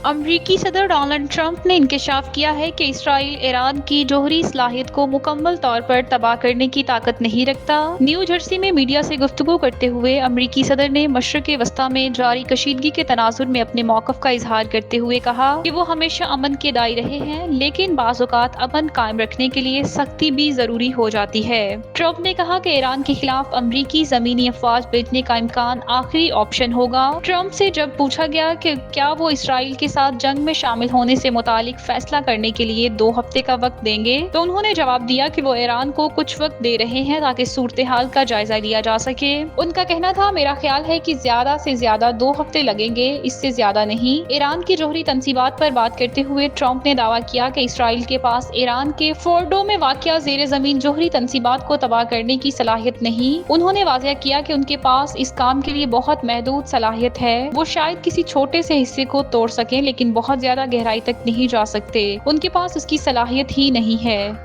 امریکی صدر Donald Trump نے انکشاف کیا ہے کہ اسرائیل ایران کی جوہری صلاحیت کو مکمل طور پر تباہ کرنے کی طاقت نہیں رکھتا۔ نیو جرسی میں میڈیا سے گفتگو کرتے ہوئے امریکی صدر نے مشرق وسطیٰ میں جاری کشیدگی کے تناظر میں اپنے موقف کا اظہار کرتے ہوئے کہا کہ وہ ہمیشہ امن کے دائی رہے ہیں، لیکن بعض اوقات امن قائم رکھنے کے لیے سختی بھی ضروری ہو جاتی ہے۔ ٹرمپ نے کہا کہ ایران کے خلاف امریکی زمینی افواج بھیجنے کا امکان آخری آپشن ہوگا۔ ٹرمپ سے جب پوچھا گیا کہ کیا وہ اسرائیل کے ساتھ جنگ میں شامل ہونے سے متعلق فیصلہ کرنے کے لیے 2 ہفتے کا وقت دیں گے تو انہوں نے جواب دیا کہ وہ ایران کو کچھ وقت دے رہے ہیں تاکہ صورتحال کا جائزہ لیا جا سکے۔ ان کا کہنا تھا، میرا خیال ہے کہ زیادہ سے زیادہ 2 ہفتے لگیں گے، اس سے زیادہ نہیں۔ ایران کی جوہری تنصیبات پر بات کرتے ہوئے ٹرمپ نے دعویٰ کیا کہ اسرائیل کے پاس ایران کے فورڈو میں واقع زیر زمین جوہری تنصیبات کو تباہ کرنے کی صلاحیت نہیں۔ انہوں نے واضح کیا کہ ان کے پاس اس کام کے لیے بہت محدود صلاحیت ہے۔ وہ شاید کسی چھوٹے سے حصے کو توڑ سکیں لیکن بہت زیادہ گہرائی تک نہیں جا سکتے۔ ان کے پاس اس کی صلاحیت ہی نہیں ہے۔